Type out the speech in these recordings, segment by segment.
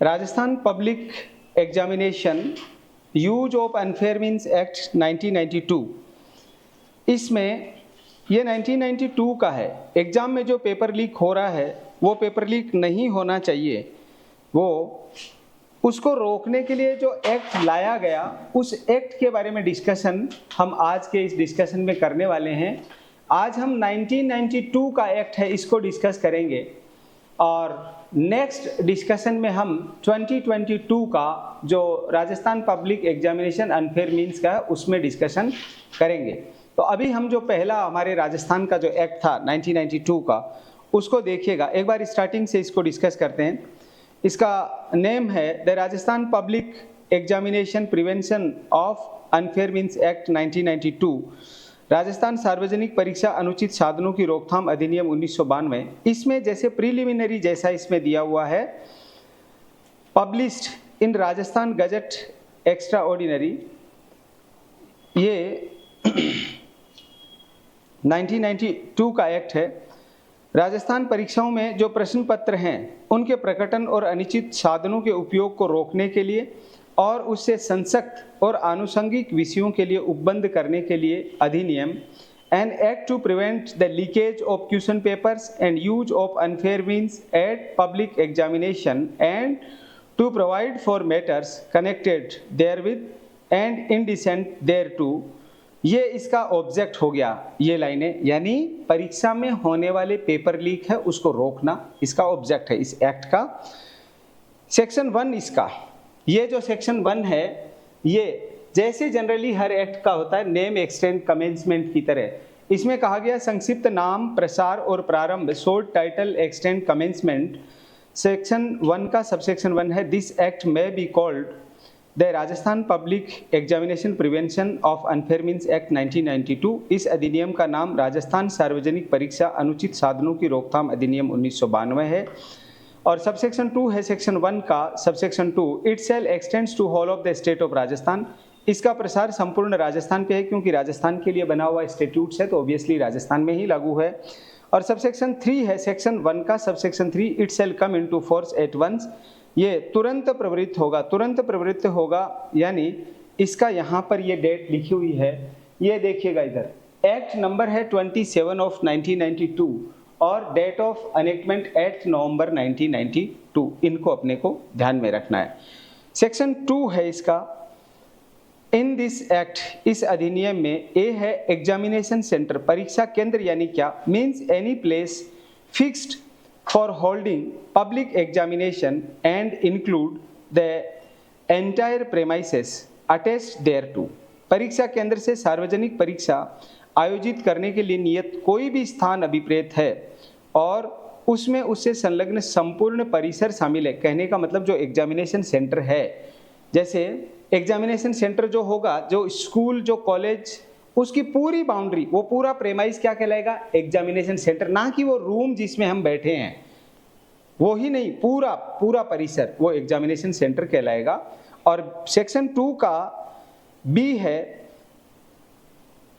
Rajasthan public examination use of unfair means act 1992, इसमें ये 1992 का है। एग्ज़ाम में जो पेपर लीक हो रहा है वो पेपर लीक नहीं होना चाहिए, वो उसको रोकने के लिए जो एक्ट लाया गया उस एक्ट के बारे में डिस्कशन हम आज के इस डिस्कशन में करने वाले हैं। आज हम 1992 का एक्ट है इसको डिस्कस करेंगे और नेक्स्ट डिस्कशन में हम 2022 का जो Rajasthan public examination unfair means का है उसमें डिस्कशन करेंगे। तो अभी हम जो पहला हमारे राजस्थान का जो एक्ट था 1992 का उसको देखिएगा। एक बार स्टार्टिंग से इसको डिस्कस करते हैं। इसका नेम है the Rajasthan public examination prevention of unfair means act 1992, Rajasthan सार्वजनिक परीक्षा अनुचित साधनों की रोकथाम अधिनियम 1992। इसमें जैसे प्रीलिमिनरी जैसा इसमें दिया हुआ है, published in Rajasthan gazette extra ordinary, ये 1992 का एक्ट है। राजस्थान परीक्षाओं में जो प्रश्न पत्र हैं उनके प्रकटन और अनुचित साधनों के उपयोग को रोकने के लिए और उससे संसक्त और आनुषंगिक विषयों के लिए उपबंध करने के लिए अधिनियम, an act to prevent the leakage of question papers and use of unfair means at public examination and to provide for matters connected therewith and incidental thereto, ये इसका ऑब्जेक्ट हो गया। ये लाइनें यानी परीक्षा में होने वाले पेपर लीक है उसको रोकना इसका ऑब्जेक्ट है इस एक्ट का। सेक्शन 1 इसका, ये जो सेक्शन 1 है ये जैसे जनरली हर एक्ट का होता है नेम एक्सटेंड कमेंसमेंट की तरह, इसमें कहा गया संक्षिप्त नाम प्रसार और प्रारंभ, short title extend commencement. Section 1 का सबसेक्शन 1 है दिस एक्ट में be called the Rajasthan public examination prevention of unfair means act 1992। इस अधिनियम का नाम राजस्थान सार्वजनिक परीक्षा अनुचित साधनों की रोकथाम अधिनियम 1992 है। और सबसेक्शन 2 है सेक्शन 1 का subsection 2, it shall extends to whole of the state of Rajasthan. इसका प्रसार संपूर्ण राजस्थान पे है क्योंकि राजस्थान के लिए बना हुआ स्टेट्यूट्स है तो ऑब्वियसली राजस्थान में ही लागू है। और सबसेक्शन 3 है सेक्शन 1 का subsection 3, it shall come into force at once, ये तुरंत प्रवृत्त होगा। तुरंत प्रवृत्त होगा यानी इसका यहाँ पर ये डेट लिखी हुई है, ये देखिएगा इधर, एक्ट नंबर है 27 ऑफ 1992 और डेट ऑफ एनेक्टमेंट 8 नवंबर 1992, इनको अपने को ध्यान में रखना है। सेक्शन 2 है इसका, इन दिस एक्ट, इस अधिनियम में ए है एग्जामिनेशन सेंटर, परीक्षा केंद्र यानी क्या, means any place fixed for holding public examination and include the entire premises attached thereto। परीक्षा केंद्र से सार्वजनिक परीक्षा आयोजित करने के लिए नियत कोई भी स्थान अभिप्रेत है और उसमें उससे संलग्न संपूर्ण परिसर शामिल है। कहने का मतलब जो एग्जामिनेशन सेंटर है, जैसे एग्जामिनेशन सेंटर जो होगा, जो स्कूल जो कॉलेज, उसकी पूरी बाउंड्री, वो पूरा प्रेमाइस क्या कहलाएगा, एग्जामिनेशन सेंटर, ना कि वो रूम जिसमें हम बैठे हैं वो ही नहीं, पूरा पूरा परिसर वो एग्जामिनेशन सेंटर कहलाएगा। और सेक्शन 2 का बी है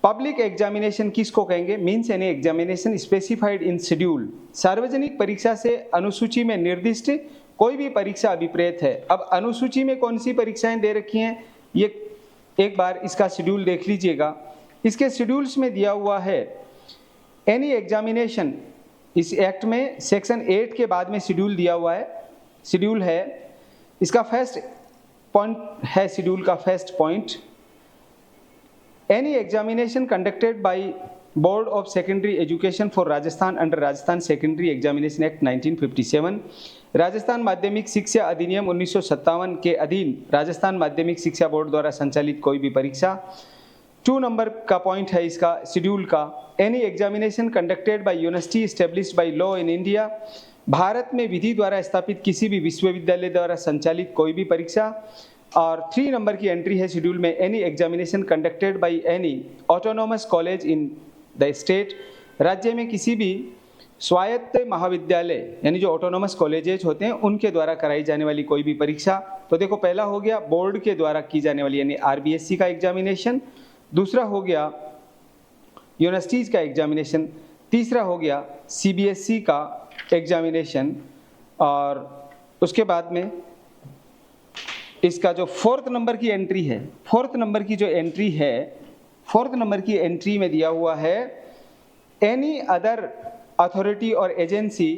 पब्लिक एग्जामिनेशन किसको कहेंगे, means any examination specified in schedule, सार्वजनिक परीक्षा से अनुसूची में निर्दिष्ट कोई भी परीक्षा अभिप्रेत है। अब अनुसूची में कौन सी परीक्षाएं दे रखी हैं, ये एक बार इसका शेड्यूल देख लीजिएगा। इसके शेड्यूल्स में दिया हुआ है एनी एग्जामिनेशन, इस एक्ट में सेक्शन 8 के बाद में शेड्यूल दिया हुआ है, शेड्यूल है इसका फर्स्ट पॉइंट है, शेड्यूल का first point, any examination conducted by board of secondary education for Rajasthan under Rajasthan secondary examination act 1957, Rajasthan माध्यमिक शिक्षा अधिनियम 1957 के अधीन राजस्थान माध्यमिक शिक्षा बोर्ड द्वारा संचालित कोई भी परीक्षा। 2 नंबर का पॉइंट है इसका शेड्यूल का, any examination conducted by university established by law in India, Bharat में विधि द्वारा स्थापित किसी भी विश्वविद्यालय द्वारा संचालित कोई भी परीक्षा। और 3 नंबर की एंट्री है शेड्यूल में, any examination conducted by any autonomous college in the state, राज्य में किसी भी स्वायत्त महाविद्यालय यानी जो ऑटोनोमस कॉलेजेज होते हैं उनके द्वारा कराई जाने वाली कोई भी परीक्षा। तो देखो पहला हो गया बोर्ड के द्वारा की जाने वाली यानी आरबीएससी का एग्जामिनेशन, दूसरा हो गया यूनिवर्सिटीज़ का एग्जामिनेशन, तीसरा हो गया सीबीएसई का एग्जामिनेशन और उसके बाद में इसका जो फोर्थ नंबर की एंट्री है, फोर्थ नंबर की जो एंट्री है, फोर्थ नंबर की एंट्री में दिया हुआ है एनी अदर अथॉरिटी और एजेंसी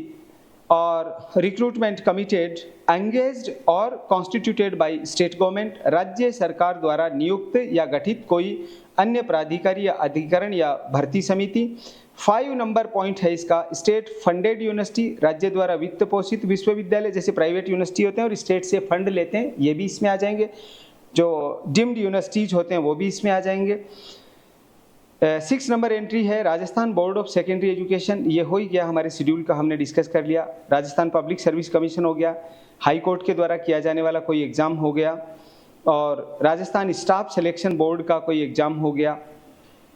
और रिक्रूटमेंट कमिटेड एंगेज्ड और कॉन्स्टिट्यूटेड बाय स्टेट गवर्नमेंट, राज्य सरकार द्वारा नियुक्त या गठित कोई अन्य प्राधिकारी या अधिकरण या भर्ती समिति। 5 नंबर पॉइंट है इसका, स्टेट फंडेड यूनिवर्सिटी, राज्य द्वारा वित्त पोषित विश्वविद्यालय, जैसे प्राइवेट यूनिवर्सिटी होते हैं और स्टेट से फंड लेते हैं, ये भी इसमें आ जाएंगे। जो डिम्ड यूनिवर्सिटीज होते हैं वो भी इसमें आ जाएंगे। 6 नंबर एंट्री है Rajasthan board of secondary education, ये हो ही गया हमारे शेड्यूल का, हमने डिस्कस कर लिया। राजस्थान पब्लिक सर्विस कमीशन हो गया, हाई कोर्ट के द्वारा किया जाने वाला कोई एग्जाम हो गया, और राजस्थान स्टाफ सिलेक्शन बोर्ड का कोई एग्जाम हो गया,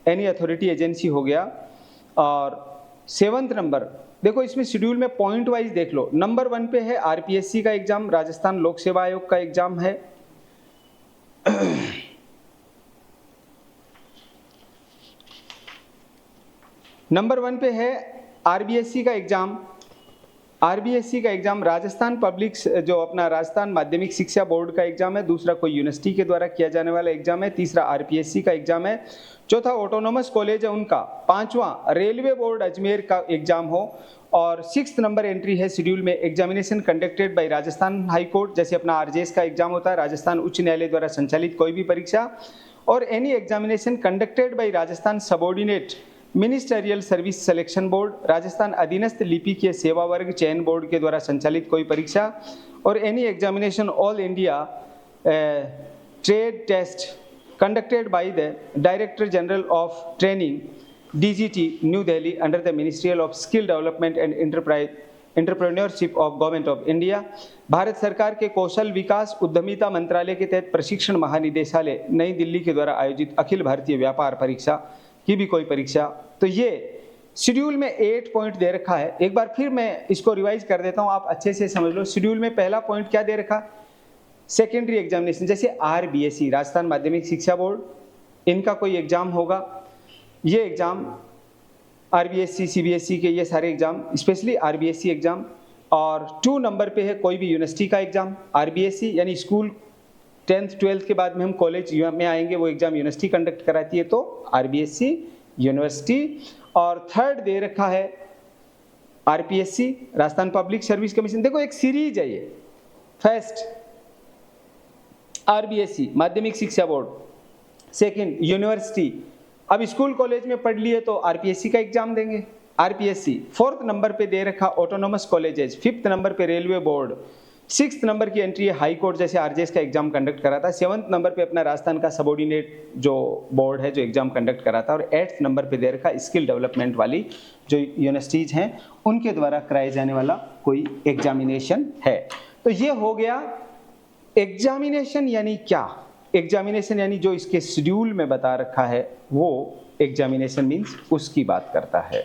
एनी अथॉरिटी एजेंसी हो गया। और 7th नंबर देखो, इसमें शेड्यूल में पॉइंट वाइज देख लो। नंबर 1 पे है आरपीएससी का एग्जाम, राजस्थान लोक सेवा आयोग का एग्जाम है। नंबर 1 पे है आरबीएससी का एग्जाम, आरबीएससी का एग्जाम राजस्थान पब्लिक जो अपना राजस्थान माध्यमिक शिक्षा बोर्ड का एग्जाम है। दूसरा कोई यूनिवर्सिटी के द्वारा किया जाने वाला एग्जाम है। तीसरा आरपीएससी का एग्जाम है। चौथा ऑटोनोमस कॉलेज है उनका। पांचवा रेलवे बोर्ड अजमेर का एग्जाम हो। और 6th नंबर एंट्री है शेड्यूल में examination conducted by Rajasthan high court, जैसे अपना आरजेएस का एग्जाम होता है, राजस्थान उच्च न्यायालय द्वारा संचालित कोई भी परीक्षा, और any examination conducted by Rajasthan subordinate ministerial service selection board, Rajasthan अधीनस्थ लिपिकीय सेवा वर्ग चयन बोर्ड के द्वारा संचालित कोई परीक्षा, और any examination all India trade test conducted by the director general of training DGT new Delhi under the ministerial of skill development and entrepreneurship of government of India, Bharat सरकार के कौशल विकास उद्यमिता मंत्रालय के तहत प्रशिक्षण महानिदेशालय नई दिल्ली के द्वारा आयोजित अखिल भारतीय व्यापार परीक्षा की भी कोई परीक्षा। तो ये शेड्यूल में 8 पॉइंट दे रखा है। एक बार फिर मैं इसको रिवाइज कर देता हूँ, आप अच्छे से समझ लो। शेड्यूल में पहला पॉइंट क्या दे रखा, सेकेंडरी एग्जामिनेशन, जैसे आरबीएससी राजस्थान माध्यमिक शिक्षा बोर्ड, इनका कोई एग्जाम होगा। ये एग्जाम आरबीएससी सीबीएसई के ये सारे एग्जाम, स्पेशली आरबीएससी एग्जाम। और 2 नंबर पे है कोई भी यूनिवर्सिटी का एग्जाम। आरबीएससी यानी स्कूल 10th 12th के बाद में हम कॉलेज में आएंगे, वो एग्जाम यूनिवर्सिटी कंडक्ट कराती है, तो आरबीएससी यूनिवर्सिटी। और 3rd दे रखा है RPSC Rajasthan public service commission. देखो एक सीरीज है ये। फर्स्ट आरबीएससी माध्यमिक शिक्षा बोर्ड, सेकंड यूनिवर्सिटी, अब स्कूल कॉलेज में पढ़ लिए तो आरपीएससी का एग्जाम देंगे, आरपीएससी। 4th नंबर पे दे रखा ऑटोनोमस कॉलेजेस, 5th नंबर पे रेलवे बोर्ड, 6th नंबर की एंट्री है हाई कोर्ट, जैसे आरजेएस का एग्जाम कंडक्ट कराता है। 7th नंबर पे अपना राजस्थान का सबऑर्डिनेट जो बोर्ड है जो एग्जाम कंडक्ट कराता है। और 8th नंबर पे दे रखा स्किल डेवलपमेंट वाली जो यूनिवर्सिटीज हैं उनके द्वारा कराए जाने वाला कोई एग्जामिनेशन है। तो ये हो गया एग्जामिनेशन। यानी क्या, एग्जामिनेशन यानी जो इसके शेड्यूल में बता रखा है वो एग्जामिनेशन मीन्स उसकी बात करता है।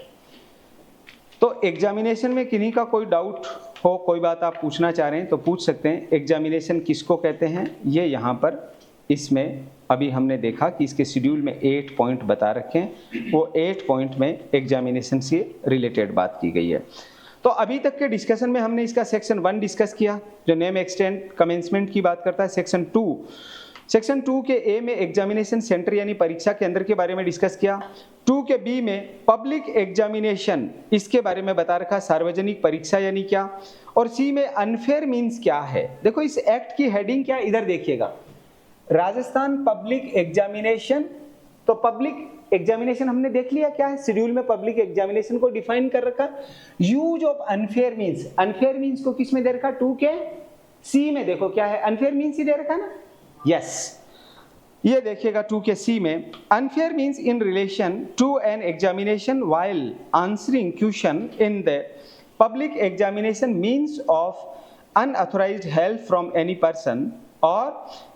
तो एग्जामिनेशन में किन्हीं का कोई डाउट हो, कोई बात आप पूछना चाह रहे हैं तो पूछ सकते हैं। एग्जामिनेशन किसको कहते हैं, ये यहाँ पर इसमें अभी हमने देखा कि इसके शेड्यूल में 8 पॉइंट बता रखे हैं, वो 8 पॉइंट में एग्जामिनेशन से रिलेटेड बात की गई है। तो अभी तक के डिस्कशन में हमने इसका सेक्शन 1 डिस्कस किया जो नेम एक्सटेंड कमेंसमेंट की बात करता है। सेक्शन 2 के ए में एग्जामिनेशन सेंटर यानी परीक्षा केंद्र के बारे में डिस्कस किया। 2 के बी में पब्लिक एग्जामिनेशन, इसके बारे में बता रखा, सार्वजनिक परीक्षा यानी क्या। और सी में अनफेयर मीन्स क्या है। देखो इस एक्ट की हेडिंग क्या, इधर देखिएगा, राजस्थान पब्लिक एग्जामिनेशन। तो पब्लिक एग्जामिनेशन हमने देख लिया क्या है, शेड्यूल में पब्लिक एग्जामिनेशन को डिफाइन कर रखा। Use of unfair means, unfair means को किस में दे रखा, 2 के सी में। देखो क्या है, अनफेयर मीन्स ही दे रखा ना, यस। ये देखिएगा 2 के सी में, unfair means in relation to an examination while answering question in the public examination means of unauthorised help from any person or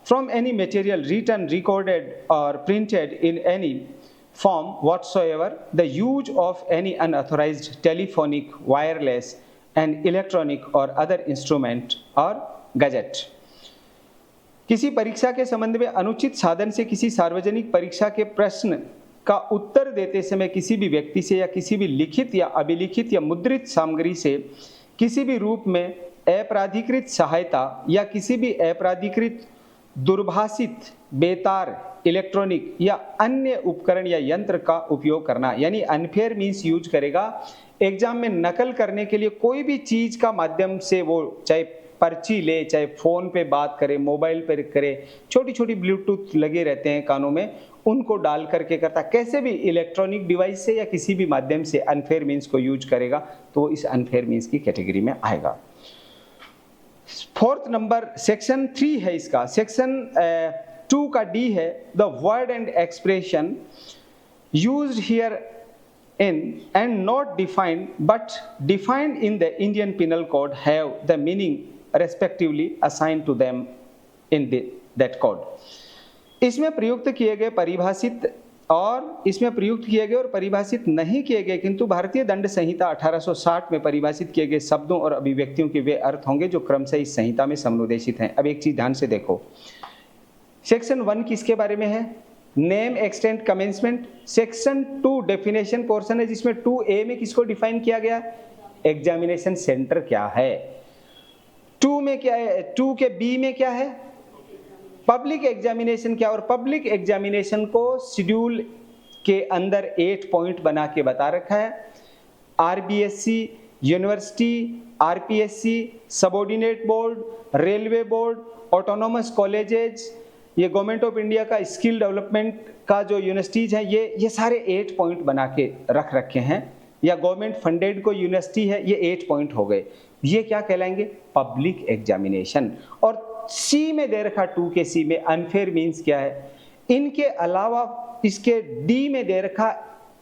from any material written, recorded or printed in any form whatsoever, the use of any unauthorized telephonic, wireless and electronic or other instrument or gadget। किसी परीक्षा के संबंध में अनुचित साधन से किसी सार्वजनिक परीक्षा के प्रश्न का उत्तर देते समय किसी भी व्यक्ति से या किसी भी लिखित या अभिलिखित या मुद्रित सामग्री से किसी भी रूप में अपराधिकृत सहायता या किसी भी अपराधिकृत दुर्भाषित, बेतार, इलेक्ट्रॉनिक या अन्य उपकरण या यंत्र का उपयोग करना, यानी अनफेयर मीन्स यूज करेगा एग्जाम में नकल करने के लिए। कोई भी चीज का माध्यम से वो चाहे पर्ची ले, चाहे फोन पे बात करे, मोबाइल पे करे, छोटी छोटी ब्लूटूथ लगे रहते हैं कानों में, उनको डाल करके करता, कैसे भी इलेक्ट्रॉनिक डिवाइस से या किसी भी माध्यम से अनफेयर मीन्स को यूज करेगा तो वो इस अनफेयर मीन्स की कैटेगरी में आएगा। फोर्थ नंबर सेक्शन 3 है इसका। सेक्शन 2 का डी है, the word and expression used here in and not defined but defined in the Indian Penal Code have the meaning respectively assigned to them in that code। इसमें प्रयुक्त किए गए परिभाषित और इसमें प्रयुक्त किए गए और परिभाषित नहीं किए गए किंतु भारतीय दंड संहिता 1860 में परिभाषित किए गए शब्दों और अभिव्यक्तियों के वे अर्थ होंगे जो क्रमशः इस संहिता में समनुदेशित हैं। अब एक चीज ध्यान से देखो, सेक्शन 1 किसके बारे में है? Name, extent, commencement. Section 2 definition portion है जिसमें 2A में किसको डिफाइन किया गया? एग्जामिनेशन सेंटर क्या है। 2 में क्या है? 2 के B में क्या है? पब्लिक एग्जामिनेशन क्या? और पब्लिक एग्जामिनेशन को शेड्यूल के अंदर 8 पॉइंट बना के बता रखा है। RBSC, university, RPSC, subordinate board, railway board, autonomous colleges, ये गवर्नमेंट ऑफ इंडिया का स्किल डेवलपमेंट का जो यूनिवर्सिटीज हैं, ये सारे 8 पॉइंट बना के रख रखे हैं, या गवर्नमेंट फंडेड को यूनिवर्सिटी है, ये 8 पॉइंट हो गए। ये क्या कहलाएंगे? Public examination. और सी में दे रखा, 2 के सी में अनफेयर मीन्स क्या है। इनके अलावा इसके डी में दे रखा,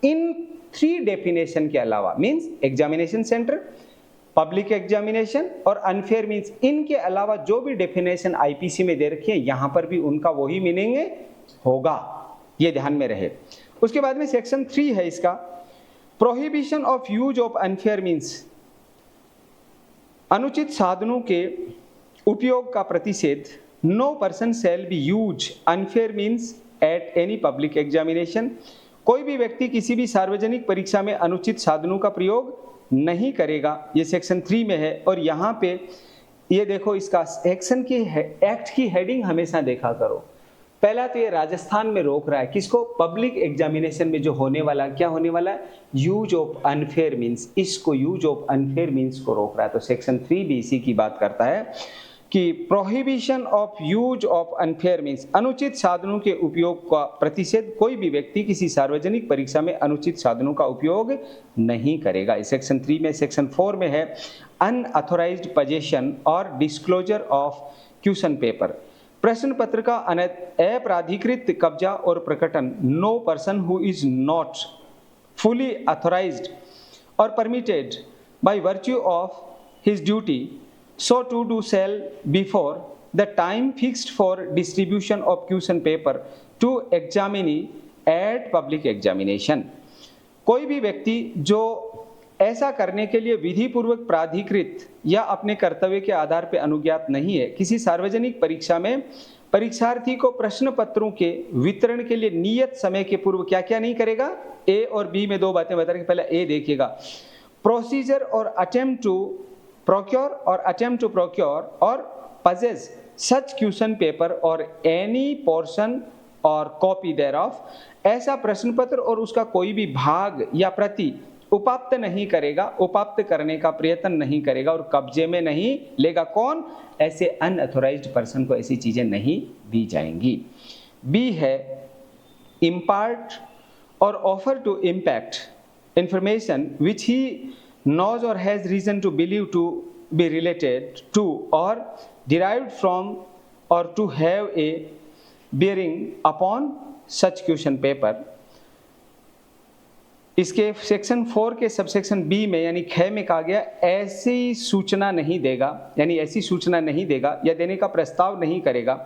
इन 3 डेफिनेशन के अलावा means examination centre, public examination और अनफेयर मीन्स, इनके अलावा जो भी डेफिनेशन आईपीसी में दे रखी है यहां पर भी उनका वही मीनिंग होगा, ये ध्यान में रहे। उसके बाद में सेक्शन 3 है इसका, prohibition of use of unfair means, अनुचित साधनों के उपयोग का प्रतिषेध। No person shall be use unfair means at any public examination. कोई भी व्यक्ति किसी भी सार्वजनिक परीक्षा में अनुचित साधनों का प्रयोग नहीं करेगा, ये सेक्शन 3 में है। और यहाँ पे ये देखो, इसका एक्शन की एक्ट की हेडिंग हमेशा देखा करो। पहला तो ये राजस्थान में रोक रहा है किसको? पब्लिक एग्जामिनेशन में जो होने वाला, क्या होने वाला है? यूज ऑफ अनफेयर मीन्स, इसको यूज ऑफ अनफेयर मीन्स को रोक रहा है। तो सेक्शन 3 भी इसी की बात करता है कि prohibition of use of unfair means, अनुचित साधनों के उपयोग का प्रतिषेध। कोई भी व्यक्ति किसी सार्वजनिक परीक्षा में अनुचित साधनों का उपयोग नहीं करेगा, इस सेक्शन 3 में। सेक्शन 4 में है अनऑथोराइज्ड पोजेशन और डिस्क्लोजर ऑफ क्वेश्चन पेपर, प्रश्न पत्र का अप्राधिकृत कब्जा और प्रकटन। No person who is not fully authorised और permitted by virtue of his duty so to do shall before the time fixed for distribution of question paper to examinee at public examination। कोई भी व्यक्ति जो ऐसा करने के लिए विधि पूर्वक प्राधिकृत या अपने कर्तव्य के आधार पर अनुज्ञात नहीं है, किसी सार्वजनिक परीक्षा में परीक्षार्थी को प्रश्न पत्रों के वितरण के लिए नियत समय के पूर्व क्या क्या नहीं करेगा। ए और बी में 2 बातें बता रहे हैं। पहले ए देखिएगा, प्रोसीजर और attempt to procure or attempt to procure or possess such question paper or any portion or copy thereof। ऐसा प्रश्न पत्र और उसका कोई भी भाग या प्रति उपाप्त नहीं करेगा, उपाप्त करने का प्रयत्न नहीं करेगा और कब्जे में नहीं लेगा। कौन? ऐसे अनऑथोराइज्ड पर्सन को ऐसी चीजें नहीं दी जाएंगी। बी है इम्पार्ट और offer to impact information which he knows or has reason to believe to be related to or derived from or to have a bearing upon such question paper। इसके section 4 के subsection B में यानी ख में कहा गया, ऐसी सूचना नहीं देगा, यानी ऐसी सूचना नहीं देगा या देने का प्रस्ताव नहीं करेगा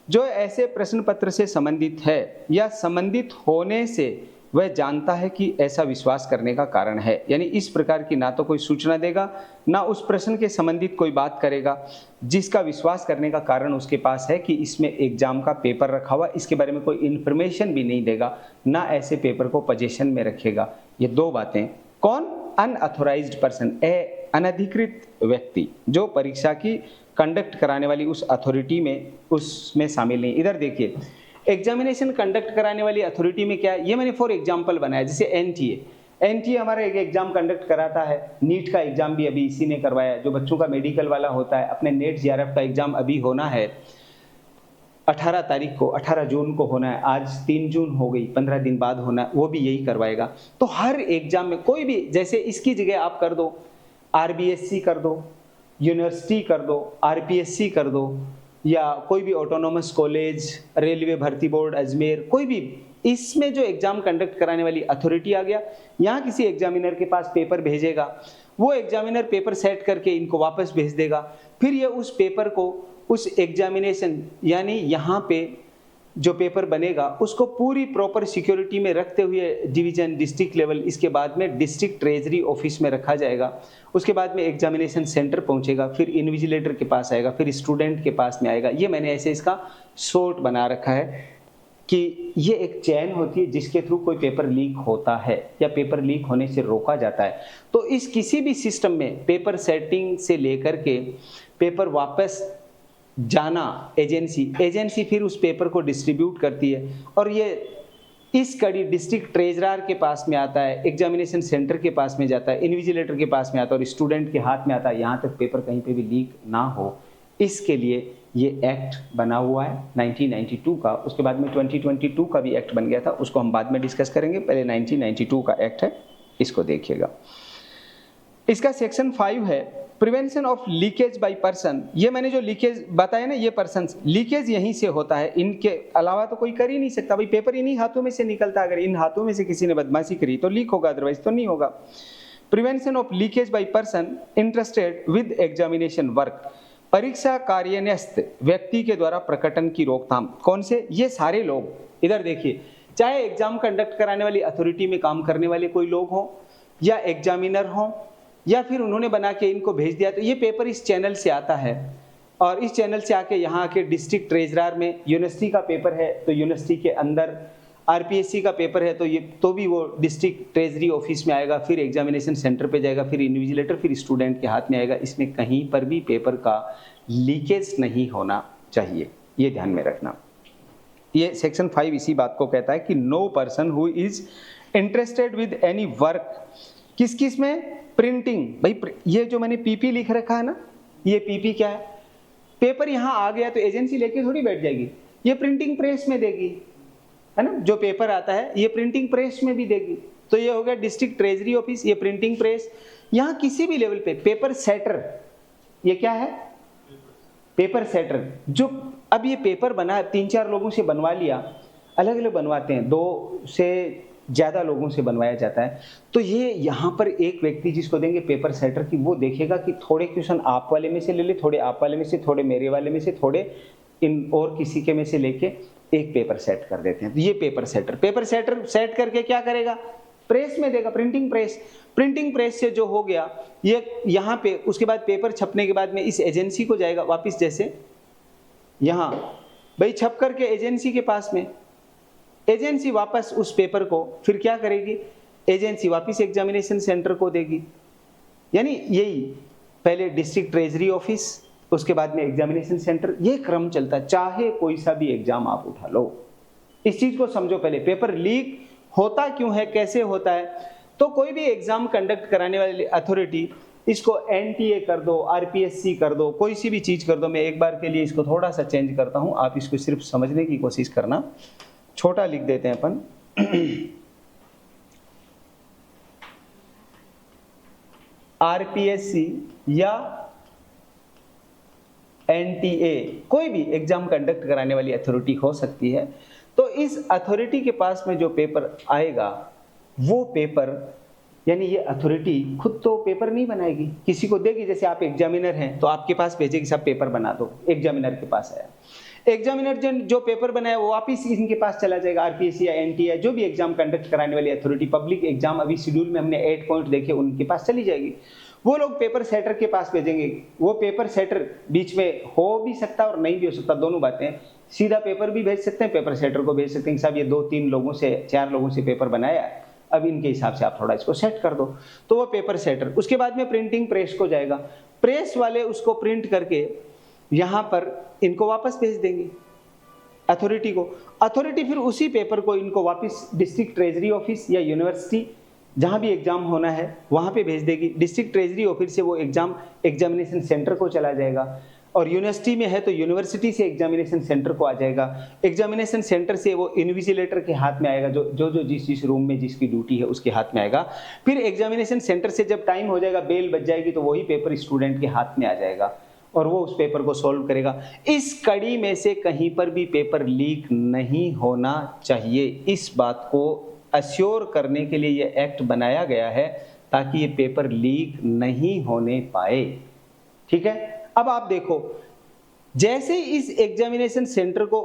जो ऐसे प्रश्न पत्र से संबंधित है या संबंधित होने से वह जानता है कि ऐसा विश्वास करने का कारण है। यानी इस प्रकार की ना तो कोई सूचना देगा, ना उस प्रश्न के संबंधित कोई बात करेगा जिसका विश्वास करने का कारण उसके पास है कि इसमें एग्जाम का पेपर रखा हुआ, इसके बारे में कोई इन्फॉर्मेशन भी नहीं देगा, ना ऐसे पेपर को पोजीशन में रखेगा। ये 2 बातें। कौन? अनऑथोराइज्ड पर्सन, अनधिकृत व्यक्ति जो परीक्षा की कंडक्ट कराने वाली उस अथॉरिटी में उसमें शामिल नहीं। इधर देखिए, एग्जामिनेशन कंडक्ट कराने वाली अथॉरिटी में क्या है, ये मैंने फॉर एग्जांपल बनाया। जैसे एनटीए हमारा एक एग्जाम कंडक्ट कराता है। नीट का एग्जाम भी अभी इसी ने करवाया। जो बच्चों का मेडिकल वाला होता है, अपने नेट जीआरएफ का एग्जाम अभी होना है 18 तारीख को, 18 जून को होना है। आज 3 जून हो गई, 15 दिन बाद होना है, वो भी यही करवाएगा। तो हर एग्जाम में कोई भी, जैसे इसकी जगह आप कर दो आरबीएससी कर दो, यूनिवर्सिटी कर दो, आरपीएससी कर दो, या कोई भी ऑटोनोमस कॉलेज, रेलवे भर्ती बोर्ड अजमेर, कोई भी, इसमें जो एग्जाम कंडक्ट कराने वाली अथॉरिटी आ गया, यहाँ किसी एग्जामिनर के पास पेपर भेजेगा, वो एग्जामिनर पेपर सेट करके इनको वापस भेज देगा। फिर ये उस पेपर को उस एग्जामिनेशन, यानी यहाँ पे जो पेपर बनेगा उसको पूरी प्रॉपर सिक्योरिटी में रखते हुए डिवीजन, डिस्ट्रिक्ट लेवल, इसके बाद में डिस्ट्रिक्ट ट्रेजरी ऑफिस में रखा जाएगा। उसके बाद में एग्जामिनेशन सेंटर पहुंचेगा, फिर इन्विजिलेटर के पास आएगा, फिर स्टूडेंट के पास में आएगा। ये मैंने ऐसे इसका शॉर्ट बना रखा है कि ये एक चैन होती है जिसके थ्रू कोई पेपर लीक होता है या पेपर लीक होने से रोका जाता है। तो इस किसी भी सिस्टम में पेपर सेटिंग से लेकर के पेपर वापस जाना, एजेंसी फिर उस पेपर को डिस्ट्रीब्यूट करती है, और ये इस कड़ी डिस्ट्रिक्ट ट्रेजरर के पास में आता है, एग्जामिनेशन सेंटर के पास में जाता है, इन्विजिलेटर के पास में आता है और स्टूडेंट के हाथ में आता है, यहाँ तक पेपर कहीं पे भी लीक ना हो। इसके लिए ये एक्ट बना हुआ है 1992 का। उसके बाद में 2022 का भी एक्ट बन गया था, उसको हम बाद में डिस्कस करेंगे। पहले 1992 का एक्ट है, इसको देखिएगा। इसका सेक्शन 5 है prevention of leakage by person. ये मैंने जो लीकेज बताया ना, ये पर्सन लीकेज यहीं से होता है, इनके अलावा तो कोई कर ही नहीं सकता। भाई पेपर इन्हीं हाथों में से निकलता है, अगर इन हाथों में से किसी ने बदमाशी करी तो लीक होगा, अदरवाइज तो नहीं होगा। Prevention of leakage by person interested with examination work, परीक्षा कार्यन्यस्त व्यक्ति के द्वारा प्रकटन की रोकथाम। कौन से? ये सारे लोग। इधर देखिए, चाहे एग्जाम कंडक्ट कराने वाली अथॉरिटी में काम करने वाले कोई लोग हों, या एग्जामिनर हों, या फिर उन्होंने बना के इनको भेज दिया, तो ये पेपर इस चैनल से आता है, और इस चैनल से आके यहाँ आके डिस्ट्रिक्ट ट्रेजरर में, यूनिवर्सिटी का पेपर है तो यूनिवर्सिटी के अंदर, आरपीएससी का पेपर है तो भी वो डिस्ट्रिक्ट ट्रेजरी ऑफिस में आएगा, फिर एग्जामिनेशन सेंटर पे जाएगा, फिर इन्विजिलेटर, फिर स्टूडेंट के हाथ में आएगा। इसमें कहीं पर भी पेपर का लीकेज नहीं होना चाहिए, ये ध्यान में रखना। ये सेक्शन 5 इसी बात को कहता है कि no person who is interested with any work, किस किस में? प्रिंटिंग। भाई ये जो मैंने पीपी लिख रखा है ना, ये पीपी क्या है? पेपर यहाँ आ गया तो एजेंसी लेके थोड़ी बैठ जाएगी, ये प्रिंटिंग प्रेस में देगी, है ना। जो पेपर आता है ये प्रिंटिंग प्रेस में भी देगी। तो ये हो गया डिस्ट्रिक्ट ट्रेजरी ऑफिस, ये प्रिंटिंग प्रेस। यहाँ किसी भी लेवल पे पेपर सेटर, ये क्या है? Paper setter. जो अब ये पेपर बना 3-4 लोगों से बनवा लिया, अलग अलग बनवाते हैं, 2 से ज़्यादा लोगों से बनवाया जाता है, तो ये यहाँ पर एक व्यक्ति जिसको देंगे पेपर सेटर की, वो देखेगा कि थोड़े क्वेश्चन आप वाले में से ले ले, थोड़े आप वाले में से, थोड़े मेरे वाले में से, थोड़े इन और किसी के में से लेके एक पेपर सेट कर देते हैं। तो ये पेपर सेटर सेट करके क्या करेगा? प्रेस में देगा, प्रिंटिंग प्रेस। प्रिंटिंग प्रेस से जो हो गया ये यहाँ पे, उसके बाद पेपर छपने के बाद में इस एजेंसी को जाएगा वापिस, जैसे यहाँ भाई छप करके एजेंसी के पास में, एजेंसी वापस उस पेपर को फिर क्या करेगी? एजेंसी वापस एग्जामिनेशन सेंटर को देगी। यानी यही पहले डिस्ट्रिक्ट ट्रेजरी ऑफिस, उसके बाद में एग्जामिनेशन सेंटर, ये क्रम चलता है। चाहे कोई सा भी एग्जाम आप उठा लो, इस चीज को समझो पहले। पेपर लीक होता क्यों है, कैसे होता है? तो कोई भी एग्जाम कंडक्ट कराने वाली अथॉरिटी, इसको एनटीए कर दो, आरपीएससी कर दो, कोई सी भी चीज कर दो। मैं एक बार के लिए इसको थोड़ा सा चेंज करता हूं, आप इसको सिर्फ समझने की कोशिश करना। छोटा लिख देते हैं अपन आरपीएससी या एनटीए, कोई भी एग्जाम कंडक्ट कराने वाली अथॉरिटी हो सकती है। तो इस अथॉरिटी के पास में जो पेपर आएगा, वो पेपर, यानी ये अथॉरिटी खुद तो पेपर नहीं बनाएगी, किसी को देगी। जैसे आप एग्जामिनर हैं तो आपके पास भेजेगी, सब पेपर बना दो। एग्जामिनर के पास आया, एग्जामिनर जो पेपर बनाया वो वापिस इनके पास चला जाएगा, आरपीएससी या एनटीए, जो भी एग्जाम कंडक्ट कराने वाली अथॉरिटी। पब्लिक एग्जाम अभी शेड्यूल में हमने 8 पॉइंट देखे, उनके पास चली जाएगी। वो लोग पेपर सेटर के पास भेजेंगे। वो पेपर सेटर बीच में हो भी सकता है और नहीं भी हो सकता, दोनों बातें। सीधा पेपर भी भेज सकते हैं, पेपर सेटर को भेज सकते हैं, साहब ये 2-3 लोगों से, 4 लोगों से पेपर बनाया, अब इनके हिसाब से आप थोड़ा इसको सेट कर दो। तो वो पेपर सेटर, उसके बाद में प्रिंटिंग प्रेस को जाएगा। प्रेस वाले उसको प्रिंट करके यहाँ पर इनको वापस भेज देंगे अथॉरिटी को। अथॉरिटी फिर उसी पेपर को इनको वापस डिस्ट्रिक्ट ट्रेजरी ऑफिस या यूनिवर्सिटी जहाँ भी एग्जाम होना है वहाँ पे भेज देगी। डिस्ट्रिक्ट ट्रेजरी ऑफिस से वो एग्जाम एग्जामिनेशन सेंटर को चला जाएगा, और यूनिवर्सिटी में है तो यूनिवर्सिटी से एग्जामिनेशन सेंटर को आ जाएगा। एग्जामिनेशन सेंटर से वो इन्विजिलेटर के हाथ में आएगा, जो जिस रूम में जिसकी ड्यूटी है उसके हाथ में आएगा। फिर एग्जामिनेशन सेंटर से जब टाइम हो जाएगा, बेल बज जाएगी, तो वही पेपर स्टूडेंट के हाथ में आ जाएगा और वो उस पेपर को सॉल्व करेगा। इस कड़ी में से कहीं पर भी पेपर लीक नहीं होना चाहिए। इस बात को अश्योर करने के लिए ये एक्ट बनाया गया है ताकि ये पेपर लीक नहीं होने पाए। ठीक है, अब आप देखो, जैसे इस एग्जामिनेशन सेंटर को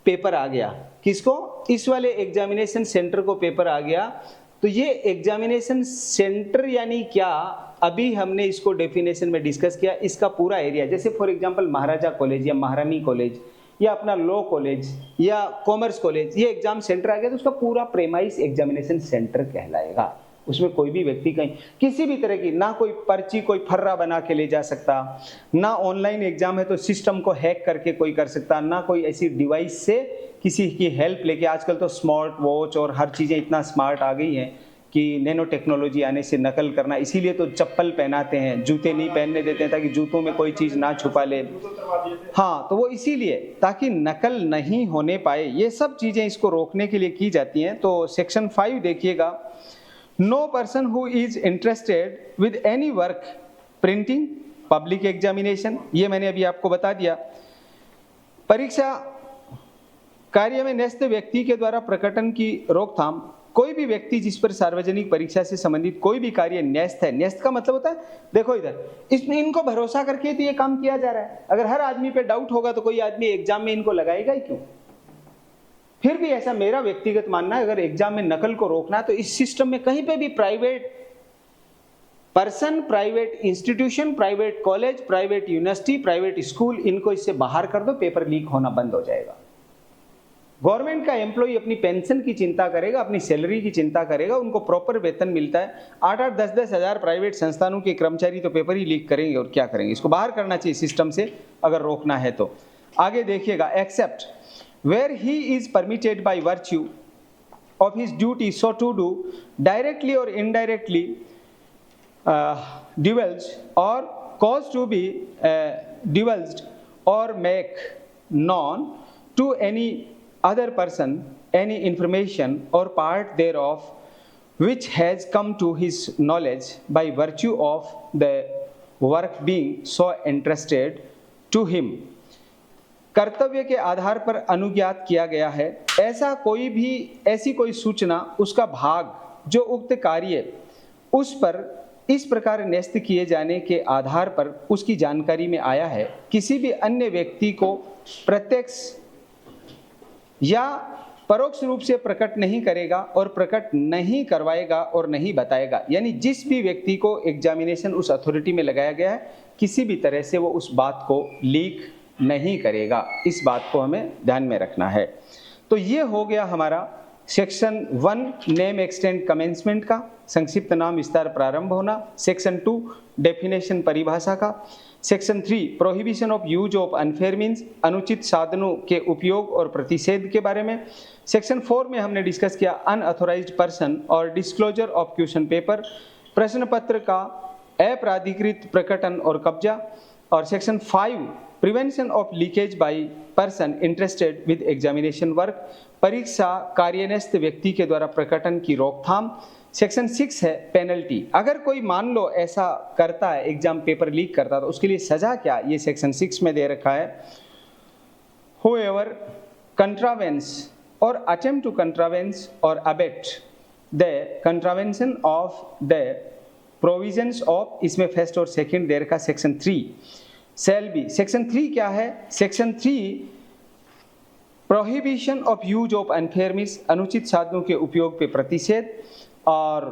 पेपर आ गया, किसको? इस वाले एग्जामिनेशन सेंटर को पेपर आ गया, तो ये एग्जामिनेशन सेंटर यानी क्या, अभी हमने इसको डेफिनेशन में डिस्कस किया। इसका पूरा एरिया, जैसे फॉर एग्जांपल महाराजा कॉलेज या महारानी कॉलेज या अपना लॉ कॉलेज या कॉमर्स कॉलेज, ये एग्जाम सेंटर आ गया तो उसका पूरा प्रेमाइस एग्जामिनेशन सेंटर कहलाएगा। उसमें कोई भी व्यक्ति कहीं किसी भी तरह की, ना कोई पर्ची कोई फर्रा बना के ले जा सकता, ना ऑनलाइन एग्जाम है तो सिस्टम को हैक करके कोई कर सकता, ना कोई ऐसी डिवाइस से किसी की हेल्प लेके। आजकल तो स्मार्ट वॉच और हर चीज़ें इतना स्मार्ट आ गई हैं कि नैनो टेक्नोलॉजी आने से नकल करना, इसीलिए तो चप्पल पहनाते हैं, जूते नहीं पहनने देते हैं ताकि जूतों में कोई चीज़ ना छुपा ले। हाँ, तो वो इसीलिए ताकि नकल नहीं होने पाए, ये सब चीज़ें इसको रोकने के लिए की जाती हैं। तो सेक्शन 5 देखिएगा, no person who is interested with any work printing public examination, ये मैंने अभी आपको बता दिया। परीक्षा कार्य में न्यस्त व्यक्ति के द्वारा प्रकटन की रोकथाम, कोई भी व्यक्ति जिस पर सार्वजनिक परीक्षा से संबंधित कोई भी कार्य न्यस्त है, न्यस्त का मतलब होता है, देखो इधर इसमें इनको भरोसा करके तो ये काम किया जा रहा है। अगर हर आदमी पे डाउट होगा तो कोई आदमी एग्जाम में इनको लगाएगा ही क्यों? फिर भी ऐसा मेरा व्यक्तिगत मानना है, अगर एग्जाम में नकल को रोकना है तो इस सिस्टम में कहीं पे भी private person, private institution, private college, private university, private school, इनको इससे बाहर कर दो, पेपर लीक होना बंद हो जाएगा। गवर्नमेंट का एम्प्लॉय अपनी पेंशन की चिंता करेगा, अपनी सैलरी की चिंता करेगा, उनको प्रॉपर वेतन मिलता है। 8-8, 10-10 हज़ार प्राइवेट संस्थानों के कर्मचारी तो पेपर ही लीक करेंगे और क्या करेंगे? इसको बाहर करना चाहिए सिस्टम से अगर रोकना है तो। आगे देखिएगा, accept where he is permitted by virtue of his duty so to do, directly or indirectly divulge or cause to be divulged or make known to any other person any information or part thereof which has come to his knowledge by virtue of the work being so entrusted to him, कर्तव्य के आधार पर अनुज्ञात किया गया है। ऐसी कोई सूचना, उसका भाग जो उक्त कार्य उस पर इस प्रकार न्यस्त किए जाने के आधार पर उसकी जानकारी में आया है, किसी भी अन्य व्यक्ति को प्रत्यक्ष या परोक्ष रूप से प्रकट नहीं करेगा और प्रकट नहीं करवाएगा और नहीं बताएगा। यानी जिस भी व्यक्ति को एग्जामिनेशन उस अथॉरिटी में लगाया गया है, किसी भी तरह से वो उस बात को लीक नहीं करेगा। इस बात को हमें ध्यान में रखना है। तो ये हो गया हमारा सेक्शन 1 नेम एक्सटेंड कमेंसमेंट का, संक्षिप्त नाम विस्तार प्रारंभ होना। सेक्शन 2 डेफिनेशन परिभाषा का। Section 3 prohibition of use of unfair means, अनुचित साधनों के उपयोग और प्रतिषेध के बारे में। सेक्शन 4 में हमने डिस्कस किया अनऑथोराइज्ड पर्सन और डिस्क्लोजर ऑफ क्वेश्चन पेपर, प्रश्न पत्र का अप्राधिकृत प्रकटन और कब्जा। और section 5 prevention of leakage by person interested with examination work, परीक्षा कार्यन्यस्त व्यक्ति के द्वारा प्रकटन की रोकथाम। सेक्शन 6 है पेनल्टी, अगर कोई मान लो ऐसा करता है, एग्जाम पेपर लीक करता है, तो उसके लिए सजा क्या, ये सेक्शन 6 में दे रखा है। whoever contravenes or attempt to contravene or abet the contravention of the provisions of, इसमें फर्स्ट और सेकंड दे रखा सेक्शन 3 shall be। सेक्शन 3 क्या है? Section 3 prohibition of use of unfair means, अनुचित साधनों के उपयोग पे प्रतिषेध। और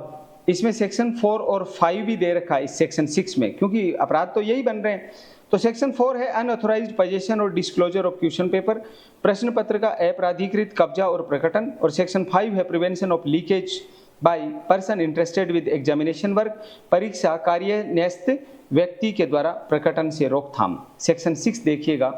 इसमें सेक्शन 4 और 5 भी दे रखा है इस सेक्शन 6 में, क्योंकि अपराध तो यही बन रहे हैं। तो सेक्शन 4 है अनऑथोराइज्ड पोजेशन और डिस्क्लोजर ऑफ क्वेश्चन पेपर, प्रश्न पत्र का अप्राधिकृत कब्जा और प्रकटन। और सेक्शन 5 है prevention of leakage by person interested with examination work, परीक्षा कार्य न्यस्त व्यक्ति के द्वारा प्रकटन से रोकथाम। सेक्शन 6 देखिएगा।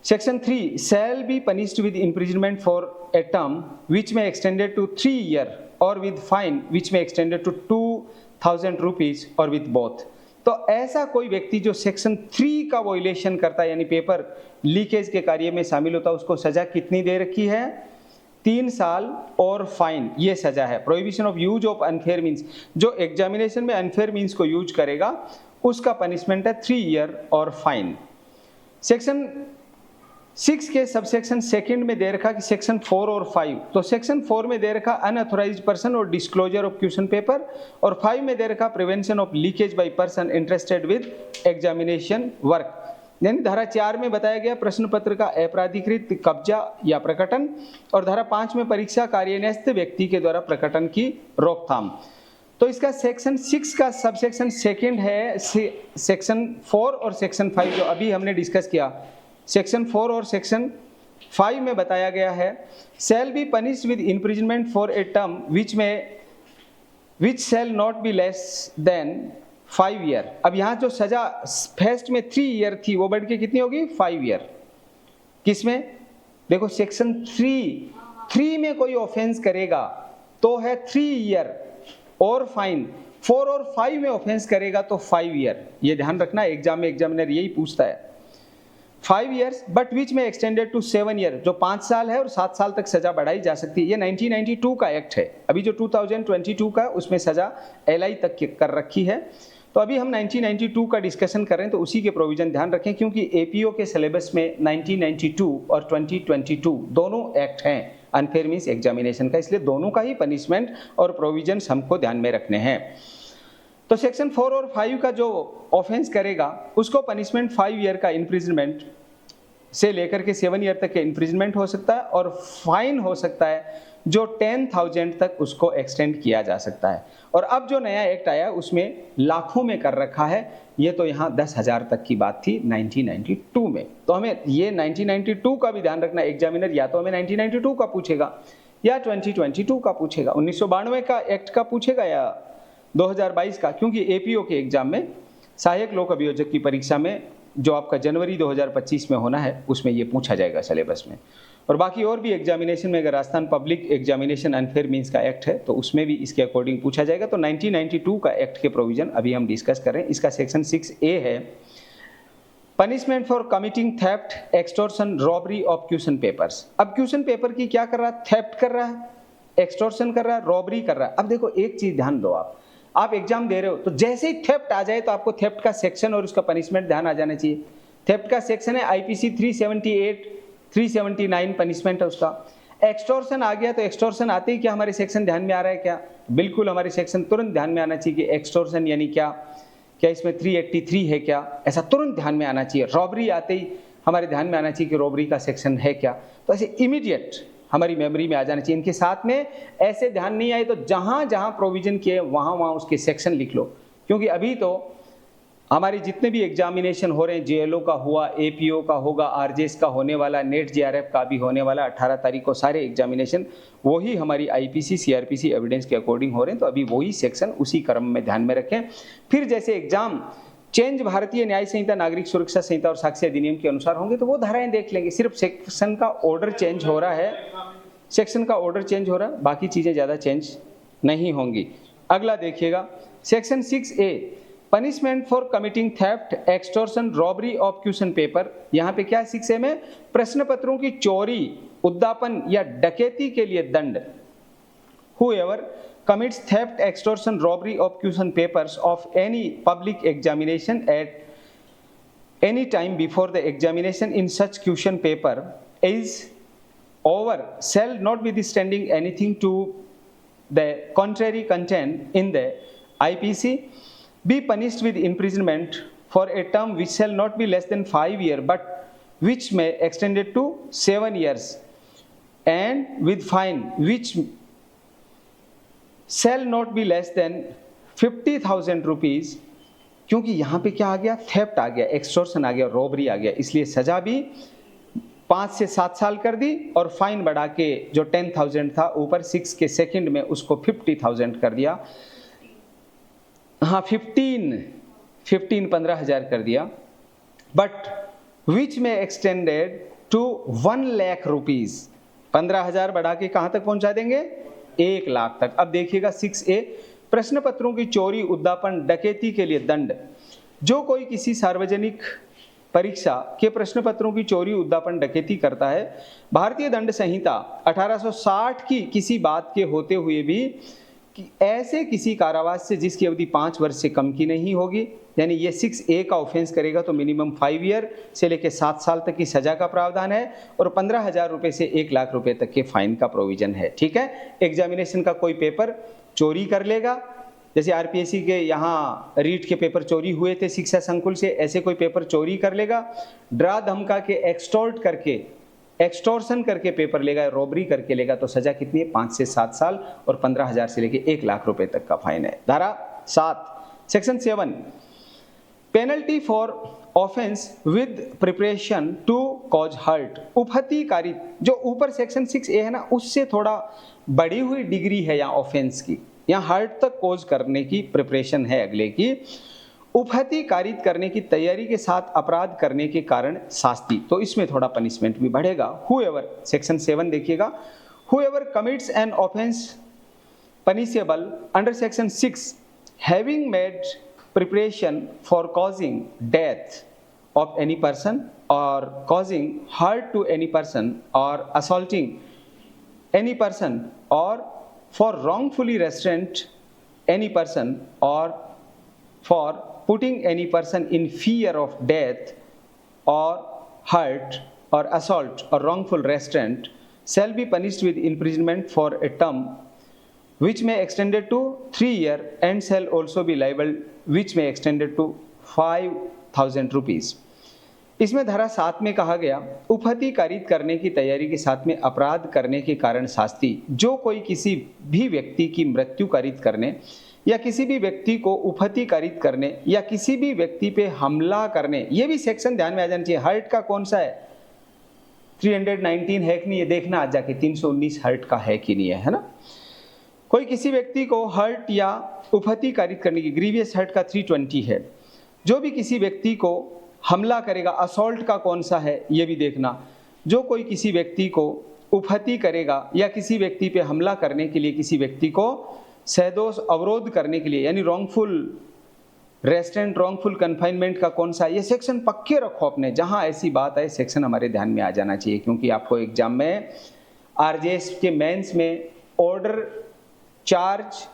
Section 3 shall be punished with imprisonment for a term which में एक्सटेंडेड टू 3 ईयर और विद फाइन विच में एक्सटेंडेड टू 2000 रुपीज और विद बोथ। तो ऐसा कोई व्यक्ति जो सेक्शन 3 का वॉयलेशन करता है यानी पेपर लीकेज के कार्य में शामिल होता है, उसको सजा कितनी दे रखी है? 3 साल और फाइन, ये सजा है। Prohibition of use of unfair means, जो एग्जामिनेशन में अनफेयर मीन्स को यूज करेगा उसका पनिशमेंट है 3 ईयर और फाइन। सेक्शन 6 के सबसेक्शन सेकंड में दे रखा कि सेक्शन 4 और 5, तो सेक्शन 4 में दे रखा अनऑथोराइज्ड पर्सन और डिस्क्लोजर ऑफ क्वेश्चन पेपर, और 5 में दे रखा prevention of leakage by person interested with examination work. यानी धारा 4 में बताया गया प्रश्न पत्र का अपराधीकृत कब्जा या प्रकटन, और धारा 5 में परीक्षा कार्यन्यस्त व्यक्ति के द्वारा प्रकटन की रोकथाम। तो इसका सेक्शन 6 का सबसेक्शन सेकंड है सेक्शन 4 और सेक्शन 5 जो अभी हमने डिस्कस किया। सेक्शन 4 और सेक्शन 5 में बताया गया है shall be punished with imprisonment for a term which shall not be less than 5 year. अब यहाँ जो सजा फर्स्ट में 3 ईयर थी वो बढ़ के कितनी होगी? 5 ईयर। किसमें? देखो सेक्शन 3 में कोई ऑफेंस करेगा तो है 3 ईयर और फाइन, 4 और 5 में ऑफेंस करेगा तो 5 ईयर। ये ध्यान रखना, एग्जाम में एग्जामिनर यही पूछता है। 5 ईयर्स बट विच में एक्सटेंडेड टू 7 ईयर, जो 5 साल है और 7 साल तक सजा बढ़ाई जा सकती है। ये 1992 का एक्ट है, अभी जो 2022 का उसमें सजा LI तक कर रखी है। तो अभी हम 1992 का डिस्कशन कर रहे हैं, तो उसी के प्रोविजन ध्यान रखें, क्योंकि APO के सिलेबस में 1992 और 2022 दोनों एक्ट हैं अनफेयर मीन्स एग्जामिनेशन का, इसलिए दोनों का ही पनिशमेंट और प्रोविजंस हमको ध्यान में रखने हैं। तो सेक्शन 4 और 5 का जो ऑफेंस करेगा उसको पनिशमेंट 5 ईयर का इम्प्रिजनमेंट से लेकर के 7 ईयर तक के इम्प्रिजनमेंट हो सकता है, और फाइन हो सकता है जो 10,000 तक उसको एक्सटेंड किया जा सकता है। और अब जो नया एक्ट आया उसमें लाखों में कर रखा है, ये तो यहाँ 10,000 तक की बात थी 1992 में। तो हमें ये 1992 का भी ध्यान रखना, एग्जामिनर या तो हमें 1992 का पूछेगा या 2022 का पूछेगा, 1992 का एक्ट का पूछेगा या 2022 का, क्योंकि APO के एग्जाम में सहायक लोक अभियोजक की परीक्षा में जो आपका जनवरी 2025 में होना है उसमें ये पूछा जाएगा सिलेबस में। और बाकी और भी एग्जामिनेशन में अगर Rajasthan public examination unfair means का एक्ट है तो उसमें भी इसके अकॉर्डिंग पूछा जाएगा। तो 1992 का एक्ट के प्रोविजन अभी हम डिस्कस कर रहे हैं। इसका सेक्शन 6A है punishment for committing theft, extortion, robbery of question papers. अब क्वेश्चन पेपर की क्या कर रहा है? थेफ्ट कर रहा है, एक्सटॉर्शन कर रहा है, रॉबरी कर रहा है। अब देखो एक चीज ध्यान दो, आप एग्जाम दे रहे हो तो जैसे ही थेफ्ट आ जाए तो आपको थेफ्ट का सेक्शन और उसका पनिशमेंट ध्यान आ जाना चाहिए। थेफ्ट का सेक्शन है IPC 378, 379 पनिशमेंट है उसका। एक्सटॉर्शन आ गया तो एक्सटॉर्शन आते ही क्या हमारे सेक्शन ध्यान में आ रहा है क्या? बिल्कुल, हमारे सेक्शन तुरंत ध्यान में आना चाहिए कि एक्सटॉर्शन यानी क्या, क्या इसमें 383 है क्या, ऐसा तुरंत ध्यान में आना चाहिए। रॉबरी आते ही हमारे ध्यान में आना चाहिए कि रॉबरी का सेक्शन है क्या, तो ऐसे इमीडिएट हमारी मेमोरी में आ जाना चाहिए। इनके साथ में ऐसे ध्यान नहीं आए तो जहां जहां प्रोविजन किए वहां वहां उसके सेक्शन लिख लो, क्योंकि अभी तो हमारे जितने भी एग्जामिनेशन हो रहे हैं, JLO का हुआ, APO का होगा, RJS का होने वाला, नेट JRF का भी होने वाला 18 तारीख को, सारे एग्जामिनेशन वही हमारी IPC CRPC एविडेंस के अकॉर्डिंग हो रहे हैं। तो अभी वही सेक्शन उसी क्रम में ध्यान में रखें। फिर जैसे एग्जाम चेंज भारतीय न्याय संहिता, नागरिक सुरक्षा संहिता और साक्ष्य अधिनियम के अनुसार होंगे तो वो धाराएं देख लेंगे। सिर्फ सेक्शन का ऑर्डर चेंज हो रहा है, सेक्शन का ऑर्डर चेंज हो रहा है, बाकी चीजें ज्यादा चेंज नहीं होंगी। अगला देखिएगा section 6A punishment for committing theft, extortion, robbery of question paper. यहाँ पे क्या 6A में प्रश्न पत्रों की चोरी, उद्दापन या डकैती के लिए दंड। Whoever commits theft, extortion, robbery of question papers of any public examination at any time before the examination in such question paper is over shall not withstanding anything to the contrary content in the IPC be punished with imprisonment for a term which shall not be less than 5 years but which may extend it to 7 years and with fine which shall not be less than 50,000 rupees. क्योंकि यहाँ पे क्या आ गया? Theft आ गया, extortion आ गया, robbery आ गया, इसलिए सजा भी 5 से 7 साल कर दी और फाइन बढ़ा के जो 10,000 था ऊपर 6 के सेकंड में उसको 50,000 कर दिया। हाँ 15,000 कर दिया। बट विच में एक्सटेंडेड टू 1 लाख रुपीज, 15,000 बढ़ा के कहां तक पहुंचा देंगे? 1 लाख तक। अब देखिएगा 6A, प्रश्न पत्रों की चोरी, उद्यापन, डकैती के लिए दंड। जो कोई किसी सार्वजनिक परीक्षा के प्रश्न पत्रों की चोरी, उद्यापन, डकैती करता है, भारतीय दंड संहिता 1860 की किसी बात के होते हुए भी कि ऐसे किसी कारावास से जिसकी अवधि 5 वर्ष से कम की नहीं होगी, यानी ये 6A का ऑफेंस करेगा तो मिनिमम 5 ईयर से लेकर 7 साल तक की सजा का प्रावधान है और 15,000 रुपए से 1 लाख रुपए तक के फाइन का प्रोविजन है। ठीक है। एग्जामिनेशन का कोई पेपर चोरी कर लेगा, जैसे आरपीएससी के यहाँ रीट के पेपर चोरी हुए थे शिक्षा संकुल से, ऐसे कोई पेपर चोरी कर लेगा, ड्रा धमका के एक्सटॉर्शन करके पेपर लेगा, रॉबरी करके लेगा तो सजा कितनी है? 5 से 7 साल और 15,000 से लेके 1 लाख रुपए तक का फाइन है। धारा 7 section 7, penalty for offence with preparation to cause hurt. उपहतिकारित, जो ऊपर सेक्शन 6A है ना, उससे थोड़ा बढ़ी हुई डिग्री है यहाँ ऑफेंस की, यहाँ हर्ट तक कॉज करने की प्रिपरेशन है अगले की। उपहतिकारित करने की तैयारी के साथ अपराध करने के कारण शास्ति, तो इसमें थोड़ा पनिशमेंट भी बढ़ेगा। हुएवर, सेक्शन 7 देखिएगा, whoever commits an offence punishable under section 6 having made preparation for causing death of any person or causing hurt to any person or assaulting any person or for wrongfully restraint any person or for putting any person in fear of death or hurt or assault or wrongful restraint shall be punished with imprisonment for a term which may extended to 3 years and shall also be liable which may extended to 5,000 rupees। इसमें धारा 7 में कहा गया उपहतिकारित करने की तैयारी के साथ में अपराध करने के कारण शास्ति, जो कोई किसी भी व्यक्ति की मृत्यु कारित करने या किसी भी व्यक्ति को उपहतिकारित करने या किसी भी व्यक्ति पे हमला करने, ये भी सेक्शन ध्यान में आ जाना चाहिए। हर्ट का कौन सा है? 319 है कि नहीं, ये देखना आज जाके 319 हर्ट का है कि नहीं है ना। कोई किसी व्यक्ति को हर्ट या उपहतिकारित करने की, ग्रीवियस हर्ट का 320 है। जो भी किसी व्यक्ति को हमला करेगा, असॉल्ट का कौन सा है ये भी देखना। जो कोई किसी व्यक्ति को उपहति करेगा या किसी व्यक्ति पे हमला करने के लिए किसी व्यक्ति को सदोष अवरोध करने के लिए, यानी रॉन्गफुल रेस्ट्रेंट, रॉन्गफुल कन्फाइनमेंट का कौन सा, ये सेक्शन पक्के रखो अपने, जहां ऐसी बात है सेक्शन हमारे ध्यान में आ जाना चाहिए, क्योंकि आपको एग्जाम में आरजेएस के मेंस में ऑर्डर, चार्ज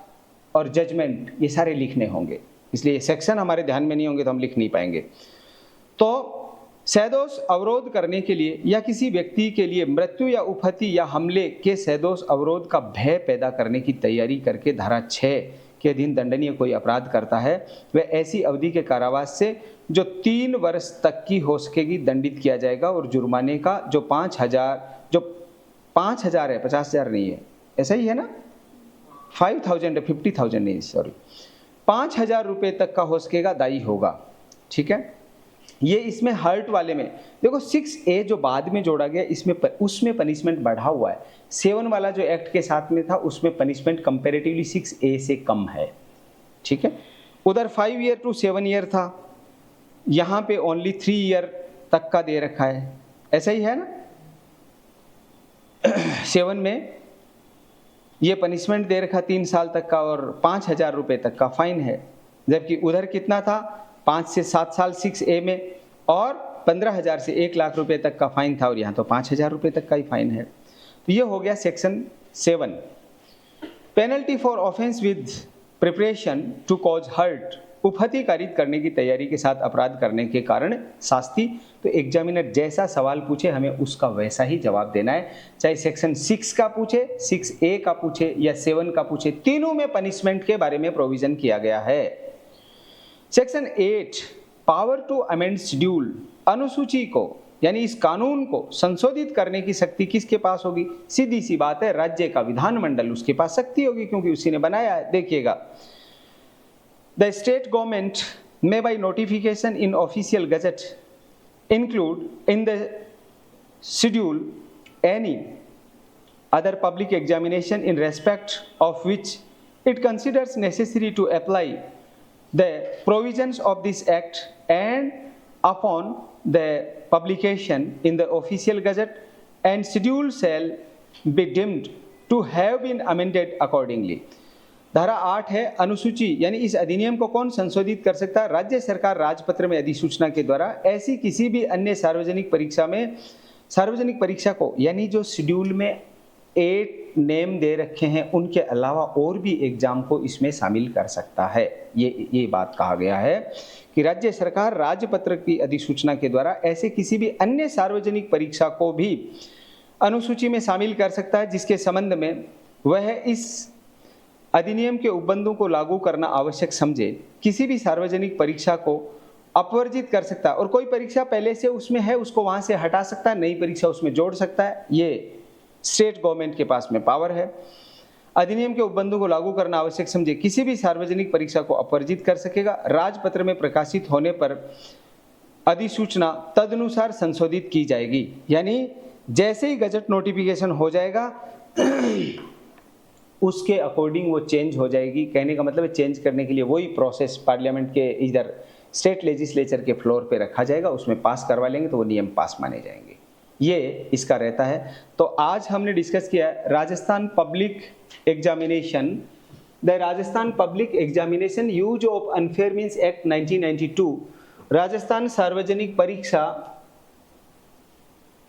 और जजमेंट ये सारे लिखने होंगे, इसलिए ये सेक्शन हमारे ध्यान में नहीं होंगे तो हम लिख नहीं पाएंगे। तो सदोष अवरोध करने के लिए या किसी व्यक्ति के लिए मृत्यु या उपहति या हमले के सदोष अवरोध का भय पैदा करने की तैयारी करके धारा 6 के अधीन दंडनीय कोई अपराध करता है, वह ऐसी अवधि के कारावास से जो 3 वर्ष तक की हो सकेगी दंडित किया जाएगा और जुर्माने का जो 5,000 है, 50,000 नहीं है, ऐसा ही है ना, 5,000 है, 50,000 नहीं, सॉरी, 5,000 रुपये तक का हो सकेगा दायी होगा। ठीक है। ये इसमें हर्ट वाले में देखो 6A जो बाद में जोड़ा गया इसमें उसमें पनिशमेंट बढ़ा हुआ है। 7 वाला जो एक्ट के साथ में था उसमें पनिशमेंट कंपैरेटिवली 6A से कम है। ठीक है। उधर 5 ईयर टू 7 ईयर था, यहाँ पे ओनली 3 ईयर तक का दे रखा है, ऐसा ही है ना। 7 में ये पनिशमेंट दे रखा 3 साल तक का और 5,000 रुपये तक का फाइन है, जबकि उधर कितना था 5 से 7 साल 6A में और 15,000 से 1 लाख रुपए तक का फाइन था और यहाँ तो 5,000 रुपये तक का ही फाइन है। तो ये हो गया section 7। Penalty for offence with preparation to cause hurt, उपहतिकारित करने की तैयारी के साथ अपराध करने के कारण शास्ति। तो एग्जामिनर जैसा सवाल पूछे हमें उसका वैसा ही जवाब देना है, चाहे सेक्शन 6 का पूछे, 6A का पूछे या 7 का पूछे, तीनों में पनिशमेंट के बारे में प्रोविजन किया गया है। Section 8 power to amend schedule, अनुसूची को यानी इस कानून को संशोधित करने की शक्ति किसके पास होगी? सीधी सी बात है, राज्य का विधानमंडल उसके पास शक्ति होगी क्योंकि उसी ने बनाया है। देखिएगा, the state government may by notification in official gazette include in the schedule any other public examination in respect of which it considers necessary to apply the provisions of this act, and upon the publication in the official gazette, and schedule shall be deemed to have been amended accordingly. धारा 8 है अनुसूची, यानी इस अधिनियम को कौन संशोधित कर सकता है? राज्य सरकार राजपत्र में अधिसूचना के द्वारा ऐसी किसी भी अन्य सार्वजनिक परीक्षा को, यानी जो शेड्यूल में 8 नेम दे रखे हैं उनके अलावा और भी एग्जाम को इसमें शामिल कर सकता है। ये बात कहा गया है कि राज्य सरकार राजपत्र की अधिसूचना के द्वारा ऐसे किसी भी अन्य सार्वजनिक परीक्षा को भी अनुसूची में शामिल कर सकता है जिसके संबंध में वह इस अधिनियम के उपबंधों को लागू करना आवश्यक समझे। किसी भी सार्वजनिक परीक्षा को अपवर्जित कर सकता है, और कोई परीक्षा पहले से उसमें है उसको वहां से हटा सकता है, नई परीक्षा उसमें जोड़ सकता है। ये स्टेट गवर्नमेंट के पास में पावर है। अधिनियम के उपबंधों को लागू करना आवश्यक समझे किसी भी सार्वजनिक परीक्षा को अपवर्जित कर सकेगा। राजपत्र में प्रकाशित होने पर अधिसूचना तदनुसार संशोधित की जाएगी, यानी जैसे ही गजट नोटिफिकेशन हो जाएगा उसके अकॉर्डिंग वो चेंज हो जाएगी। कहने का मतलब है चेंज करने के लिए वही प्रोसेस पार्लियामेंट के इधर स्टेट लेजिस्लेचर के फ्लोर पे रखा जाएगा, उसमें पास करवा लेंगे तो वो नियम पास माने जाएंगे। ये इसका रहता है। तो आज हमने डिस्कस किया Rajasthan public examination, the Rajasthan public examination use of unfair means act 1992, Rajasthan सार्वजनिक परीक्षा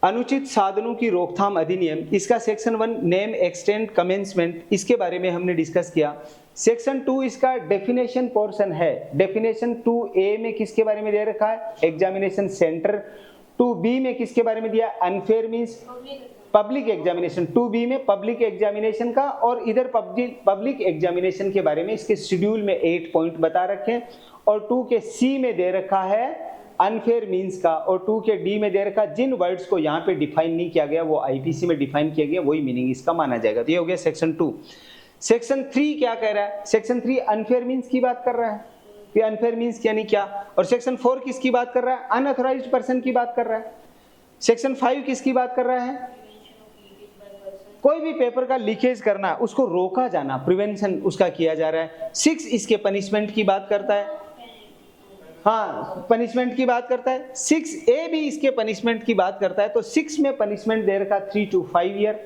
अनुचित साधनों की रोकथाम अधिनियम, इसका सेक्शन 1 नेम एक्सटेंड कमेंसमेंट, इसके बारे में हमने डिस्कस किया। सेक्शन 2 इसका डेफिनेशन पोर्शन है। डेफिनेशन 2A में किसके बारे में दे रखा है? Examination centre. 2B में किसके बारे में दिया? Unfair means public examination. 2B में पब्लिक एग्जामिनेशन का, और इधर पब्लिक एग्जामिनेशन के बारे में इसके शेड्यूल में 8 पॉइंट बता रखे हैं, और 2 के C में दे रखा है अनफेयर मीन्स का, और 2 के D में दे रखा जिन वर्ड्स को यहाँ पे डिफाइन नहीं किया गया वो आईपीसी में डिफाइन किया गया, वही मीनिंग इसका माना जाएगा। तो ये हो गया सेक्शन 2। सेक्शन 3 क्या कह रहा है? सेक्शन 3 अनफेयर मीन्स की बात कर रहा है कि अनफेयर मीन्स यानी क्या, और सेक्शन 4 किसकी बात कर रहा है? अनऑथराइज्ड पर्सन की बात कर रहा है। सेक्शन 5 किसकी बात कर रहा है? कोई भी पेपर का लीकेज करना, उसको रोका जाना, प्रिवेंशन उसका किया जा रहा है। 6 इसके पनिशमेंट की बात करता है। हाँ, पनिशमेंट की बात करता है। 6A भी इसके पनिशमेंट की बात करता है। तो 6 में पनिशमेंट दे रखा 3 to 5 ईयर,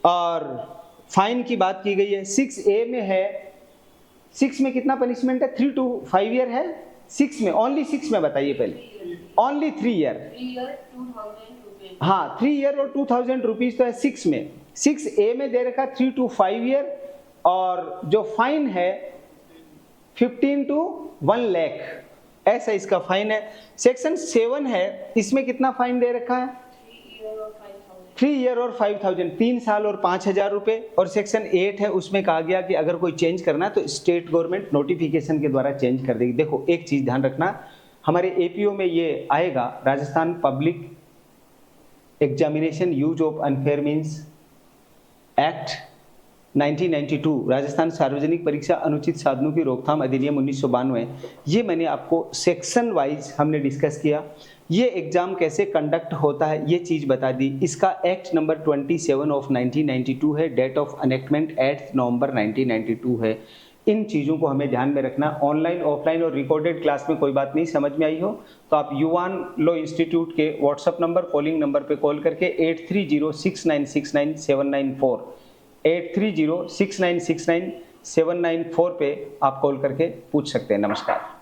और फाइन की बात की गई है। 6A में है, 6 में कितना पनिशमेंट है? 3 to 5 ईयर है। 6 में, ओनली 6 में बताइए पहले। Only 3 year. हाँ, 3 ईयर और 2000 रुपीज तो है 6 में। 6A में दे रखा 3 to 5 ईयर, और जो फाइन है 15 to 1 लाख, ऐसा इसका फाइन है। सेक्शन 7 है, इसमें कितना फाइन दे रखा है? 3 ईयर और 5000, 3 साल और 5000 रुपए। और सेक्शन 8 है, उसमें कहा गया कि अगर कोई चेंज करना है तो स्टेट गवर्नमेंट नोटिफिकेशन के द्वारा चेंज कर देगी। देखो एक चीज ध्यान रखना, हमारे एपीओ में ये आएगा, Rajasthan public examination use of unfair means act 1992, Rajasthan सार्वजनिक परीक्षा अनुचित साधनों की रोकथाम अधिनियम 1992। ये मैंने आपको सेक्शन वाइज हमने डिस्कस किया। ये एग्जाम कैसे कंडक्ट होता है ये चीज़ बता दी। इसका एक्ट नंबर 27 ऑफ 1992 है, डेट ऑफ एनेक्टमेंट 8 नवंबर 1992 है। इन चीज़ों को हमें ध्यान में रखना। ऑनलाइन, ऑफलाइन और रिकॉर्डेड क्लास में कोई बात नहीं समझ में आई हो तो आप युवान लॉ इंस्टीट्यूट के व्हाट्सअप नंबर, कॉलिंग नंबर पे कॉल करके 8306969794 8306969794 पे आप कॉल करके पूछ सकते हैं। नमस्कार।